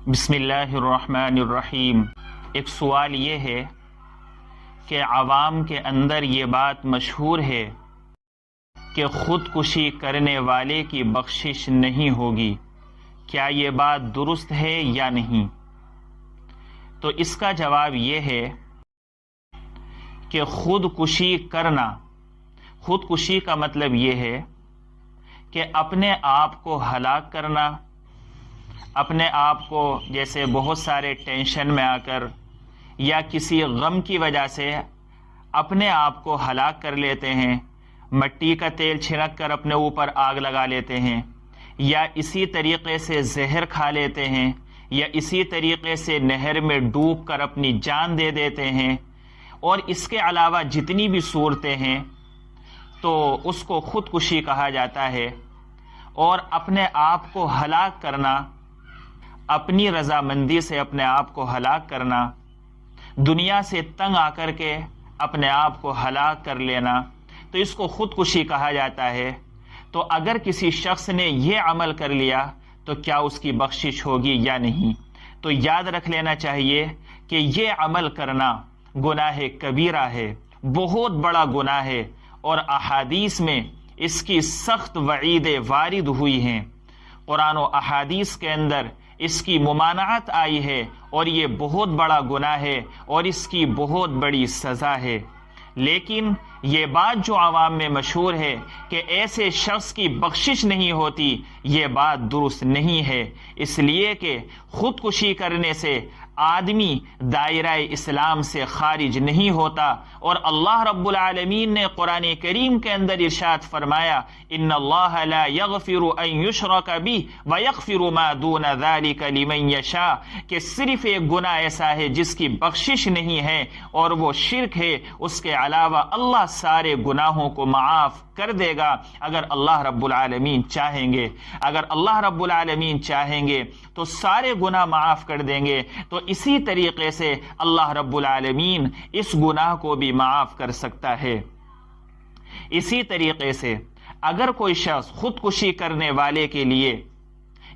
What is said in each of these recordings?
بسم اللہ الرحمن الرحیم۔ ایک سوال یہ ہے کہ عوام کے اندر یہ بات مشہور ہے کہ خودکشی کرنے والے کی بخشش نہیں ہوگی، کیا یہ بات درست ہے یا نہیں؟ تو اس کا جواب یہ ہے کہ خودکشی کرنا، خودکشی کا مطلب یہ ہے کہ اپنے آپ کو ہلاک کرنا، اپنے آپ کو جیسے بہت سارے ٹینشن میں آ کر یا کسی غم کی وجہ سے اپنے آپ کو ہلاک کر لیتے ہیں، مٹی کا تیل چھڑک کر اپنے اوپر آگ لگا لیتے ہیں، یا اسی طریقے سے زہر کھا لیتے ہیں، یا اسی طریقے سے نہر میں ڈوب کر اپنی جان دے دیتے ہیں، اور اس کے علاوہ جتنی بھی صورتیں ہیں تو اس کو خودکشی کہا جاتا ہے۔ اور اپنے آپ کو ہلاک کرنا، اپنی رضامندی سے اپنے آپ کو ہلاک کرنا، دنیا سے تنگ آ کر کے اپنے آپ کو ہلاک کر لینا، تو اس کو خودکشی کہا جاتا ہے۔ تو اگر کسی شخص نے یہ عمل کر لیا تو کیا اس کی بخشش ہوگی یا نہیں؟ تو یاد رکھ لینا چاہیے کہ یہ عمل کرنا گناہ کبیرہ ہے، بہت بڑا گناہ ہے، اور احادیث میں اس کی سخت وعیدیں وارد ہوئی ہیں۔ قرآن و احادیث کے اندر اس کی ممانعت آئی ہے، اور یہ بہت بڑا گناہ ہے اور اس کی بہت بڑی سزا ہے۔ لیکن یہ بات جو عوام میں مشہور ہے کہ ایسے شخص کی بخشش نہیں ہوتی، یہ بات درست نہیں ہے، اس لیے کہ خودکشی کرنے سے آدمی دائرہ اسلام سے خارج نہیں ہوتا، اور اللہ رب العالمین نے قرآن کریم کے اندر ارشاد فرمایا، ان اللہ لا یغفر ان یشرک بہ ویغفر ما دون ذلک لمن یشاء، کہ صرف ایک گناہ ایسا ہے جس کی بخشش نہیں ہے اور وہ شرک ہے، اس کے علاوہ اللہ سارے گناہوں کو معاف کر دے گا اگر اللہ رب العالمین چاہیں گے۔ اگر اللہ رب العالمین چاہیں گے تو سارے گناہ معاف کر دیں گے، تو اسی طریقے سے اللہ رب العالمین اس گناہ کو بھی معاف کر سکتا ہے۔ اسی طریقے سے اگر کوئی شخص خودکشی کرنے والے کے لیے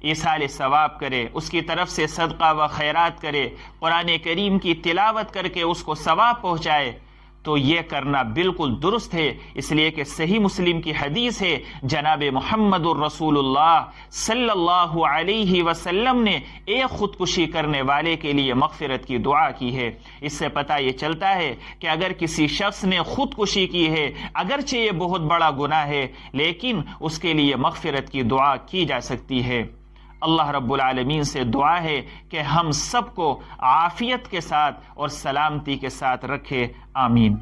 ایصال ثواب کرے، اس کی طرف سے صدقہ و خیرات کرے، قرآن کریم کی تلاوت کر کے اس کو ثواب پہنچائے، تو یہ کرنا بالکل درست ہے، اس لیے کہ صحیح مسلم کی حدیث ہے، جناب محمد الرسول اللہ صلی اللہ علیہ وسلم نے ایک خودکشی کرنے والے کے لیے مغفرت کی دعا کی ہے۔ اس سے پتہ یہ چلتا ہے کہ اگر کسی شخص نے خودکشی کی ہے، اگرچہ یہ بہت بڑا گناہ ہے، لیکن اس کے لیے مغفرت کی دعا کی جا سکتی ہے۔ اللہ رب العالمین سے دعا ہے کہ ہم سب کو عافیت کے ساتھ اور سلامتی کے ساتھ رکھے، آمین۔